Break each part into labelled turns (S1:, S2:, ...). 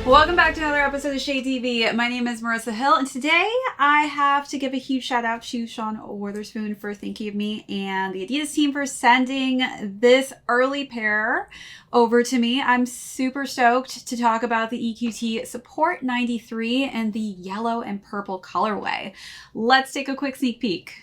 S1: Welcome back to another episode of ShadeTV. My name is Marissa Hill, and today I have to give a huge shout out to Sean Wotherspoon for thinking of me and the Adidas team for sending this early pair over to me. I'm super stoked to talk about the EQT Support 93 and the yellow and purple colorway. Let's take a quick sneak peek.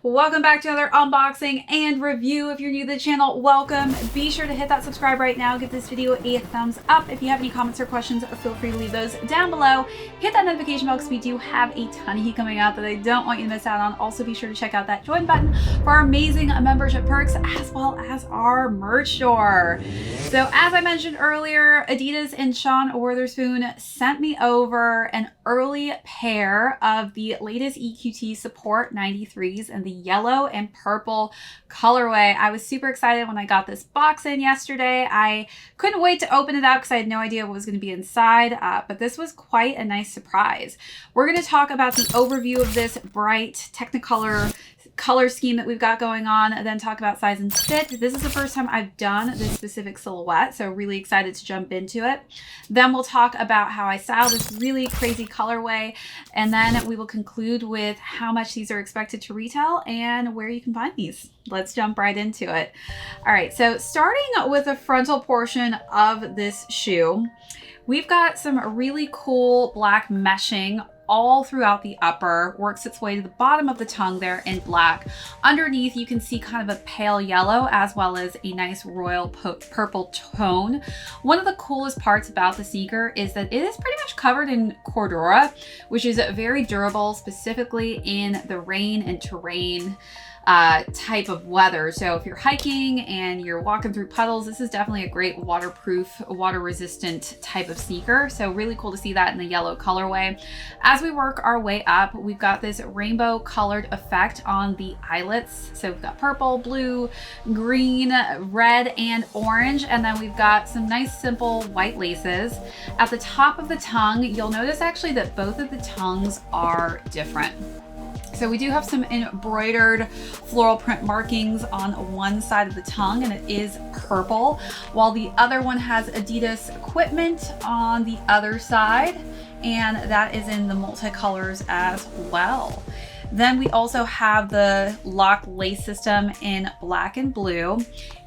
S1: Welcome back to another unboxing and review. If you're new to the channel, welcome. Be sure to hit that subscribe right now. Give this video a thumbs up. If you have any comments or questions, feel free to leave those down below. Hit that notification bell because we do have a ton of heat coming out that I don't want you to miss out on. Also, be sure to check out that join button for our amazing membership perks as well as our merch store. So as I mentioned earlier, Adidas and Sean Wotherspoon sent me over an early pair of the latest EQT Support 93s and the yellow and purple colorway. I was super excited when I got this box in yesterday. I couldn't wait to open it up because I had no idea what was going to be inside, but this was quite a nice surprise. We're going to talk about the overview of this bright Technicolor color scheme that we've got going on, and then talk about size and fit. This is the first time I've done this specific silhouette, so really excited to jump into it. Then we'll talk about how I style this really crazy colorway, and then we will conclude with how much these are expected to retail and where you can find these. Let's jump right into it. All right, so starting with the frontal portion of this shoe, we've got some really cool black meshing all throughout the upper, works its way to the bottom of the tongue there in black. Underneath, you can see kind of a pale yellow as well as a nice royal purple tone. One of the coolest parts about the sneaker is that it is pretty much covered in Cordura, which is very durable, specifically in the rain and terrain type of weather. So if you're hiking and you're walking through puddles, this is definitely a great waterproof, water resistant type of sneaker. So really cool to see that in the yellow colorway. As we work our way up, we've got this rainbow colored effect on the eyelets. So we've got purple, blue, green, red, and orange. And then we've got some nice simple white laces. At the top of the tongue, you'll notice actually that both of the tongues are different. So we do have some embroidered floral print markings on one side of the tongue, and it is purple, while the other one has Adidas equipment on the other side, and that is in the multicolors as well. Then we also have the lock lace system in black and blue.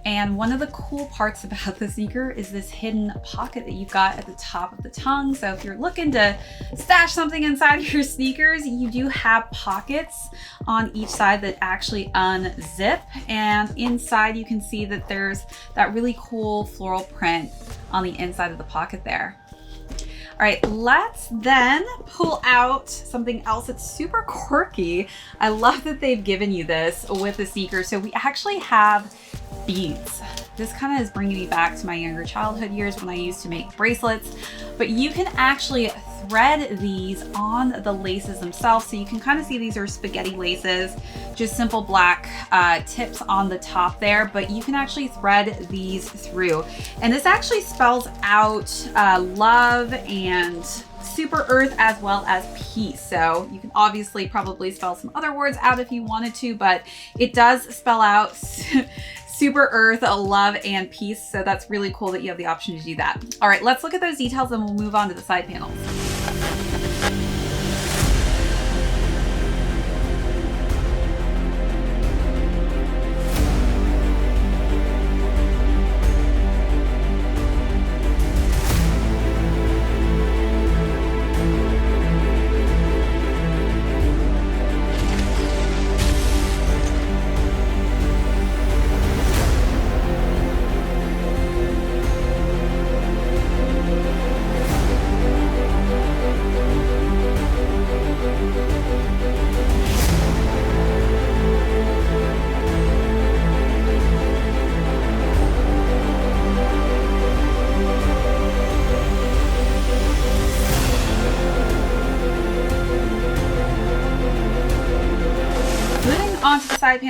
S1: And one of the cool parts about the sneaker is this hidden pocket that you've got at the top of the tongue. So if you're looking to stash something inside of your sneakers, you do have pockets on each side that actually unzip. And inside you can see that there's that really cool floral print on the inside of the pocket there. All right, let's then pull out something else that's super quirky. I love that they've given you this with the sneaker. So we actually have beads. This kind of is bringing me back to my younger childhood years when I used to make bracelets, but you can actually thread these on the laces themselves. So you can kind of see these are spaghetti laces, just simple black tips on the top there, but you can actually thread these through. And this actually spells out love and super earth as well as peace. So you can obviously probably spell some other words out if you wanted to, but it does spell out super earth, love, and peace. So that's really cool that you have the option to do that. All right, let's look at those details and we'll move on to the side panels.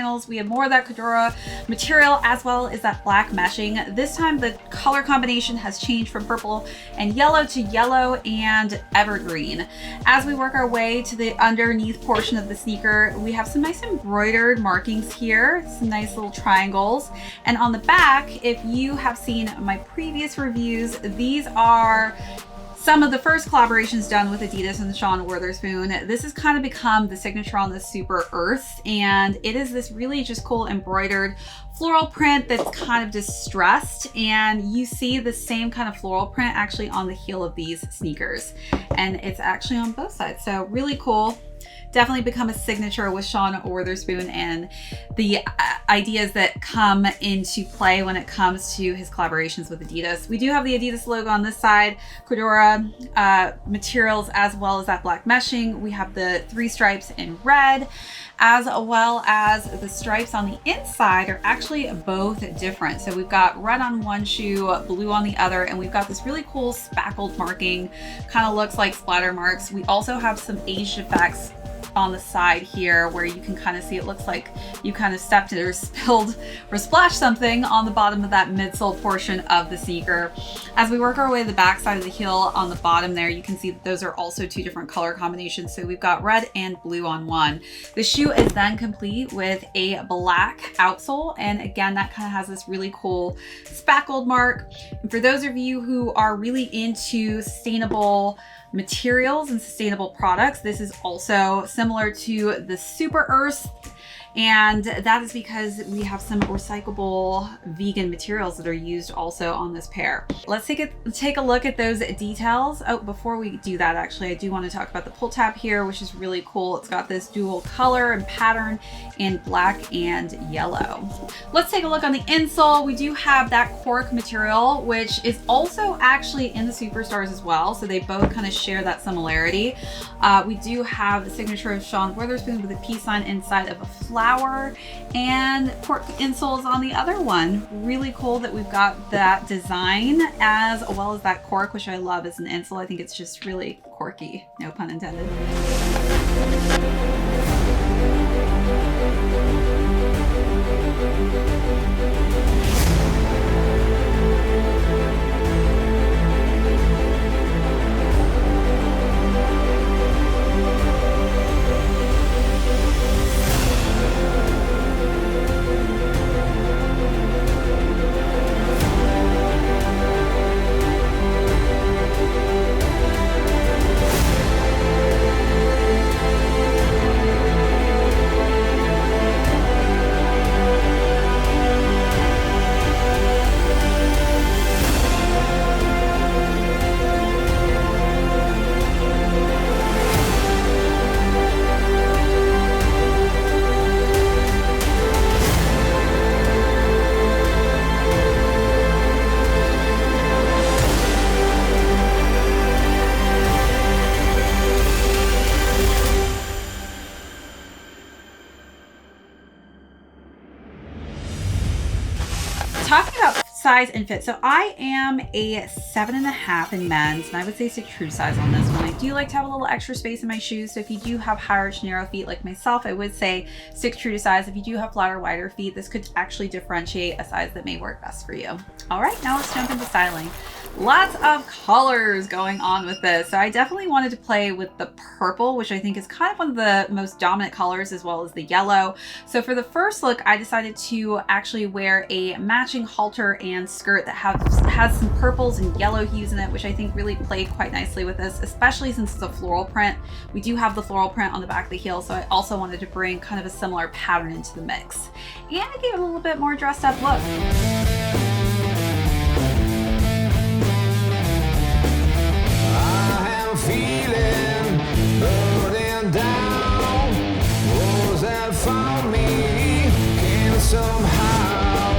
S1: panels. We have more of that Cadora material as well as that black meshing. This time the color combination has changed from purple and yellow to yellow and evergreen. As we work our way to the underneath portion of the sneaker, we have some nice embroidered markings here, some nice little triangles. And on the back, if you have seen my previous reviews, these are some of the first collaborations done with Adidas and Sean Wotherspoon. This has kind of become the signature on the Superearth, and it is this really just cool embroidered floral print that's kind of distressed, and you see the same kind of floral print actually on the heel of these sneakers, and it's actually on both sides. So really cool. Definitely become a signature with Sean Wotherspoon and the ideas that come into play when it comes to his collaborations with Adidas. We do have the Adidas logo on this side, Cadora materials, as well as that black meshing. We have the 3 stripes in red, as well as the stripes on the inside are actually both different. So we've got red on one shoe, blue on the other, and we've got this really cool spackled marking, kind of looks like splatter marks. We also have some aged effects on the side here where you can kind of see it looks like you kind of stepped it or spilled or splashed something on the bottom of that midsole portion of the sneaker. As we work our way to the back side of the heel on the bottom there, you can see that those are also 2 different color combinations. So we've got red and blue on one. The shoe is then complete with a black outsole, and again that kind of has this really cool spackled mark. And for those of you who are really into sustainable materials and sustainable products, this is also similar to the Superearth, and that is because we have some recyclable vegan materials that are used also on this pair. Let's take a look at those details. Oh, before we do that, actually, I do want to talk about the pull tab here, which is really cool. It's got this dual color and pattern in black and yellow. Let's take a look on the insole. We do have that cork material, which is also actually in the Superstars as well. So they both kind of share that similarity. We do have the signature of Sean Wotherspoon with a peace sign inside of a flower, and cork insoles on the other one. Really cool that we've got that design as well as that cork, which I love as an insole. I think it's just really quirky, no pun intended. Talking about size and fit. So I am a 7.5 in men's, and I would say 6 true size on this one. I do like to have a little extra space in my shoes. So if you do have higher narrow feet like myself, I would say 6 true to size. If you do have flatter, wider feet, this could actually differentiate a size that may work best for you. All right, now let's jump into styling. Lots of colors going on with this. So I definitely wanted to play with the purple, which I think is kind of one of the most dominant colors, as well as the yellow. So for the first look, I decided to actually wear a matching halter and skirt that has some purples and yellow hues in it, which I think really played quite nicely with this, especially since it's a floral print. We do have the floral print on the back of the heel, so I also wanted to bring kind of a similar pattern into the mix. And it gave it a little bit more dressed up look.
S2: Feeling burning down, walls that found me came somehow.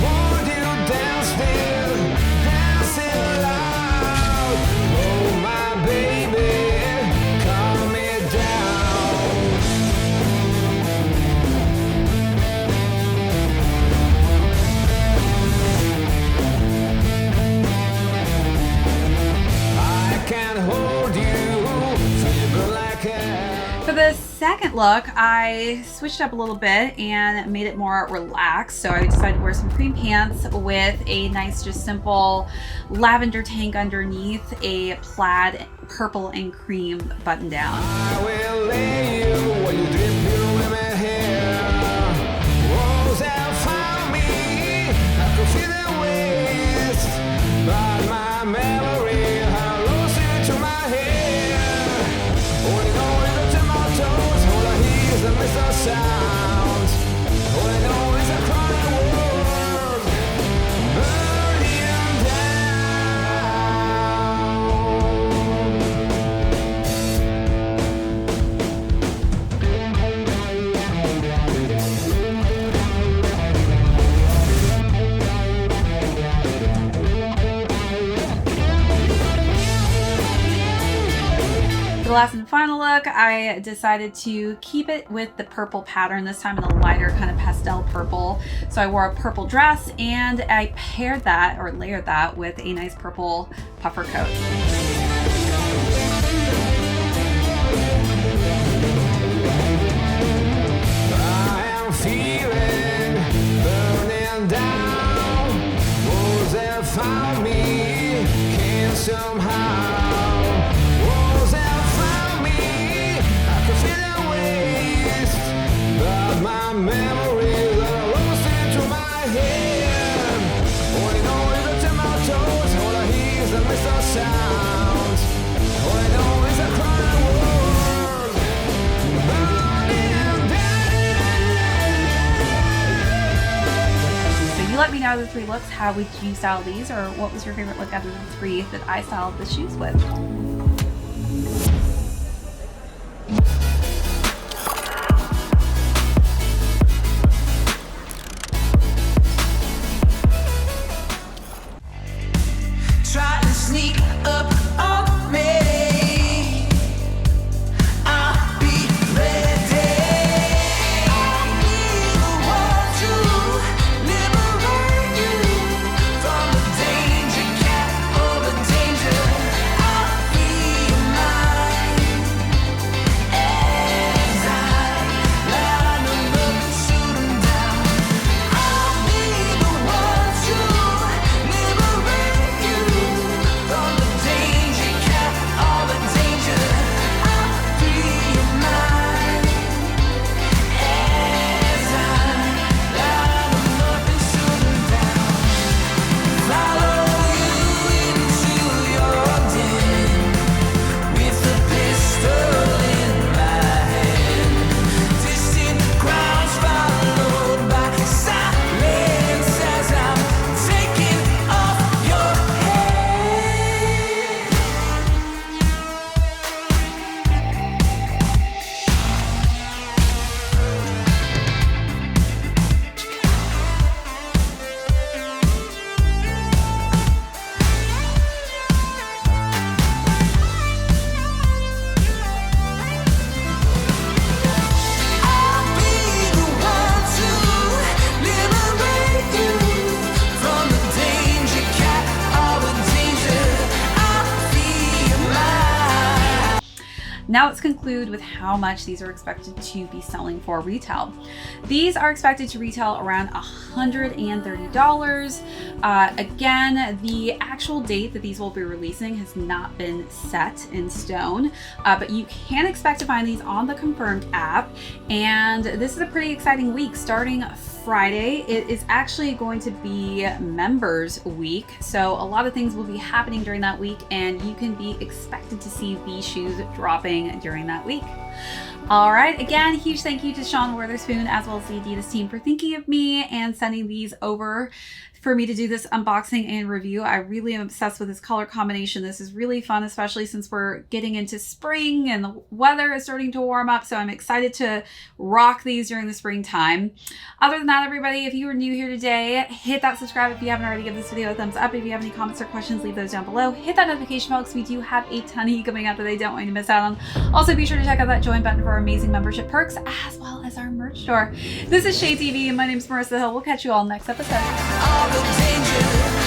S2: Would you dance still, dancing loud? Oh my baby, calm me down.
S1: second look, I switched up a little bit and made it more relaxed. So I decided to wear some cream pants with a nice, just simple lavender tank underneath, a plaid purple and cream button down.
S2: I will lay you while you dip your women hair. Rose have found me, I could feel the waste, but my memory how lost into my head. Holding on in the tomatoes, all I hear is the mist of sounds. All I know is a crying world burning down.
S1: For the last and final look, I decided to keep it with the purple pattern, this time in a lighter kind of pastel purple. So I wore a purple dress and I paired that, or layered that, with a nice purple puffer coat.
S2: I am feeling burning down. Wolves have found me, can't somehow. Wolves have found me, I can feel the waste, but my memories are lost into my head. All I know is the tomatoes, all I hear is the mist of sounds. All I know is a crying world burning down.
S1: So you let me know the 3 looks. How would you style these, or what was your favorite look out of the 3 that I styled the shoes with?
S3: Try to sneak up on me. I'll be ready. I'll be the one to liberate you from the danger, cat, or the danger. I'll be mine as I line them up and shoot them down. I'll be the one to liberate you from the danger, cat, all the danger. I'll be mine as I line them up and shoot them down. Follow you into your den with a pistol in my hand. Distant crowds followed by silence as I'm taking off your head. I'll be the one to liberate you from the danger, cat, all the danger. I'll be mine.
S1: Now let's conclude with how much these are expected to be selling for retail. These are expected to retail around $130. Again, the actual date that these will be releasing has not been set in stone, but you can expect to find these on the Confirmed app. And this is a pretty exciting week. Starting Friday, it is actually going to be Members Week. So a lot of things will be happening during that week, and you can be expected to see these shoes dropping during that week. All right, again, huge thank you to Sean Wotherspoon as well as the Adidas team for thinking of me and sending these over for me to do this unboxing and review. I really am obsessed with this color combination. This is really fun, especially since we're getting into spring and the weather is starting to warm up. So I'm excited to rock these during the springtime. Other than that, everybody, if you are new here today, hit that subscribe if you haven't already. Give this video a thumbs up. If you have any comments or questions, leave those down below. Hit that notification bell because we do have a ton of you coming out that I don't want you to miss out on. Also, be sure to check out that join button for our amazing membership perks as well as our merch store. This is ShadeTV and my name is Marissa Hill. We'll catch you all next episode.
S3: All the danger.